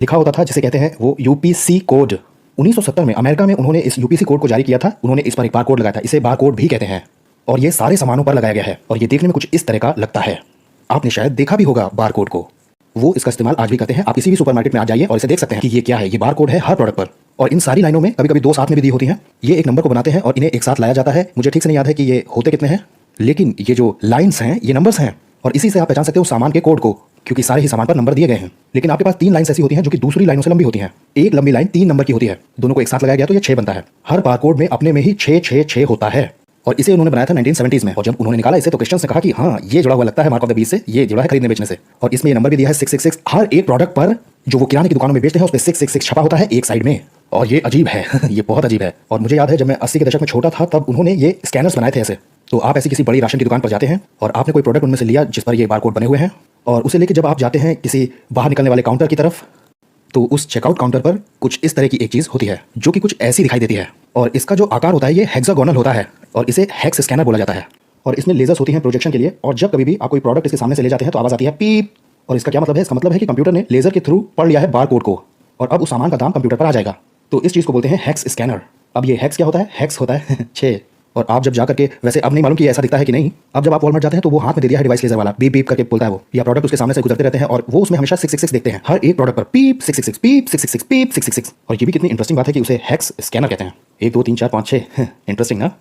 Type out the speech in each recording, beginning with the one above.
लिखा होता था जिसे कहते हैं वो यूपीसी कोड। 1970 में अमेरिका में उन्होंने इस यूपीसी कोड को जारी किया था। उन्होंने इस पर एक बार कोड लगाया था, इसे बार कोड भी कहते हैं। और ये सारे सामानों पर लगाया गया है और ये देखने में कुछ इस तरह का लगता है। आपने शायद देखा भी होगा बार कोड को। वो इसका इस्तेमाल आज भी करते हैं। आप किसी भी सुपरमार्केट में आ जाइए और इसे देख सकते हैं कि ये क्या है। ये बार कोड है हर प्रोडक्ट पर। और इन सारी लाइनों में कभी कभी दो साथ में भी दी होती हैं। ये एक नंबर को बनाते हैं और इन्हें एक साथ लाया जाता है। मुझे ठीक से नहीं याद है कि ये होते कितने हैं, लेकिन ये जो लाइन्स हैं ये नंबर्स हैं और इसी से आप पहचान सकते हो सामान के कोड को, क्योंकि सारे ही सामान पर नंबर दिए गए हैं। लेकिन आपके पास 3 लाइन्स ऐसी होती हैं जो कि दूसरी लाइनों से लंबी होती हैं। एक लंबी लाइन 3 नंबर की होती है, दोनों को एक साथ लगाया गया तो ये 6 बनता है। हर बार कोड में अपने में ही 6 होता है और इसे उन्होंने बनाया था 1970s में। और जब उन्होंने निकाला इसे तो क्रिश्चियंस ने कहा कि हाँ ये जुड़ा हुआ लगता है मार्क ऑफ द बीस्ट से, ये जुड़ा है खरीदने बेचने से। और इसमें ये नंबर भी दिया है 666। हर एक प्रोडक्ट पर जो वो किराने की दुकानों में बेचते हैं उस पर 666 छपा होता है एक साइड में। और ये अजीब है ये बहुत अजीब है। और मुझे याद है जब मैं 80 के दशक में छोटा था तब उन्होंने ये स्कैनर्स बनाए थे ऐसे। तो आप ऐसी किसी बड़ी राशन की दुकान पर जाते हैं और आपने कोई प्रोडक्ट उनमें से लिया जिस पर ये बार कोड बने हुए हैं और उसे लेकर जब आप जाते हैं किसी बाहर निकलने वाले काउंटर की तरफ, तो उस चेकआउट काउंटर पर कुछ इस तरह की एक चीज़ होती है जो कि कुछ ऐसी दिखाई देती है। और इसका जो आकार होता है ये हेक्सागोनल होता है और इसे हेक्स स्कैनर बोला जाता है। और इसमें लेजर्स होती हैं प्रोजेक्शन के लिए। और जब कभी भी आप कोई प्रोडक्ट इसके सामने से ले जाते हैं तो आवाज़ आती है पीप। और इसका क्या मतलब है? इसका मतलब है कि कंप्यूटर ने लेजर के थ्रू पढ़ लिया है बार कोड को और अब उस सामान का दाम कंप्यूटर पर आ जाएगा। तो इस चीज़ को बोलते हैं हेक्स स्कैनर। अब ये हेक्स क्या होता है? हेक्स होता है 6। और आप जब जाकर के, वैसे अब नहीं मालूम कि ऐसा दिखता है कि नहीं, अब जब आप वॉलमार्ट जाते हैं तो वो हाथ में दे दिया है डिवाइस लेजर वाला, बीप बीप करके बोलता है वो, या प्रोडक्ट उसके सामने से गुजरते रहते हैं और वो उसमें हमेशा 666 देखते हैं। हर एक प्रोडक्ट पर पीप 666 पीप 666 पीप 666। और ये भी कितनी इंटरेस्टिंग बात है कि उसे हेक्स स्कैनर कहते हैं। 1 2 3 4 5 6 इंटरेस्टिंग ना।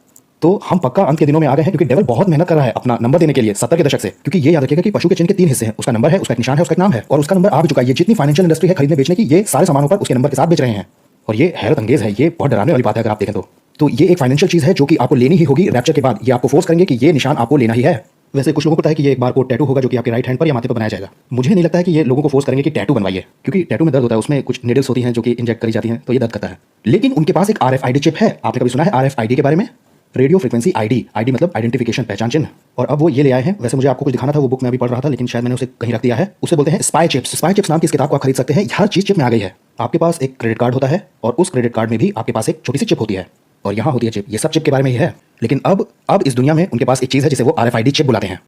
तो हम पक्का अंत के दिनों में आ गए हैं, क्योंकि डेवल बहुत मेहनत कर रहा है अपना नंबर देने के लिए 70 के दशक से। क्योंकि ये याद रखिएगा कि पशु के चिन्ह के 3 हिस्से हैं, उसका नंबर है, उसका एक निशान है, उसका एक नाम है और उसका नंबर आ भी चुका है। ये जितनी फाइनेंशियल इंडस्ट्री है खरीदने बेचने की, ये सारे सामानों पर उसके नंबर के साथ बेच रहे हैं। और ये हैरत अंगेज है, ये बहुत डराने वाली बात है अगर आप देखें तो ये एक फाइनेंशियल चीज़ है जो कि आपको लेनी ही होगी। रैप्चर के बाद ये आपको फोर्स करेंगे कि ये निशान आपको लेना ही है। वैसे कुछ लोगों को पता है कि ये एक बार कोड टैटू होगा जो कि आपके राइट हैंड पर या माथे पर बनाया जाएगा। मुझे नहीं लगता है कि ये लोगों को फोर्स करेंगे कि टैटू बनवाइए, क्योंकि टैटू में दर्द होता है, उसमें कुछ नीडल्स होती हैं जो कि इंजेक्ट करी जाती हैं तो ये दर्द करता है। लेकिन उनके पास एक RFID चिप है। आपने कभी सुना है RFID के बारे में? Radio frequency ID. आईडी मतलब आइडेंटिफिकेशन, पहचान चिन्ह। और अब वो ये ले आए हैं। वैसे मुझे आपको कुछ दिखाना था, वो बुक में अभी पढ़ रहा था लेकिन शायद मैंने उसे कहीं रख दिया है। उसे बोलते हैं स्पाई चिप्स। स्पाई चिप्स नाम की इस किताब को आप खरीद सकते हैं। हर चीज चिप में आ गई है। आपके पास एक क्रेडिट कार्ड होता है और उस क्रेडिट कार्ड में भी आपके पास एक छोटी सी चिप होती है और यहाँ होती है चिप। ये सब चिप के बारे में ही है। लेकिन अब इस दुनिया में उनके पास एक चीज़ है जिसे वो RFID चिप बुलाते हैं।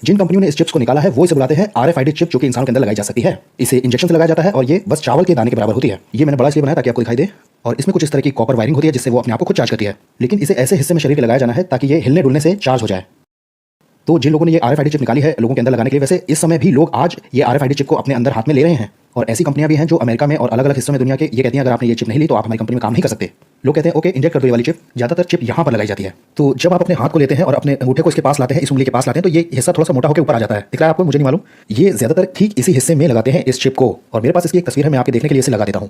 जिन कंपनियों ने इस चिप्स को निकाला है वो इसे बुलाते हैं RFID चिप, जो कि इंसान के अंदर लगाई जा सकती है। इसे इंजेक्शन से लगाया जाता है और ये बस चावल के दाने के बराबर होती है। ये मैंने बड़ा इसलिए बनाया ताकि आपको दिखाई दे। और इसमें कुछ इस तरह की कॉपर वायरिंग होती है जिससे वो अपने आप को खुद चार्ज करती है। लेकिन इसे ऐसे हिस्से में शरीर के लगाया जाना है ताकि ये हिलने डुलने से चार्ज हो जाए। तो जिन लोगों ने ये RFID चिप निकाली है लोगों के अंदर लगाने के लिए, वैसे इस समय भी लोग आज ये RFID चिप को अपने अंदर हाथ में ले रहे हैं। और ऐसी कंपनियां भी हैं जो अमेरिका में और अलग अलग हिस्सों में दुनिया के ये कहती हैं अगर आपने ये चिप नहीं ली तो आप हमारी कंपनी में काम नहीं कर सकते। लोग कहते हैं ओके इंजेक्ट कर दो ये वाली चिप। ज़्यादातर चिप यहाँ पर लगाई जाती है। तो जब आप अपने हाथ को लेते हैं और अपने अंगूठे को इसके पास लाते हैं, इस उंगली के पास लाते हैं, तो ये हिस्सा थोड़ा सा मोटा होकर ऊपर आ जाता है। दिख रहा है आपको? मुझे नहीं मालूम। ये ज़्यादातर ठीक इसी हिस्से में लगाते हैं इस चिप को। और मेरे पास इसकी एक तस्वीर है, मैं आपके देखने के लिए इसे लगा देता हूँ।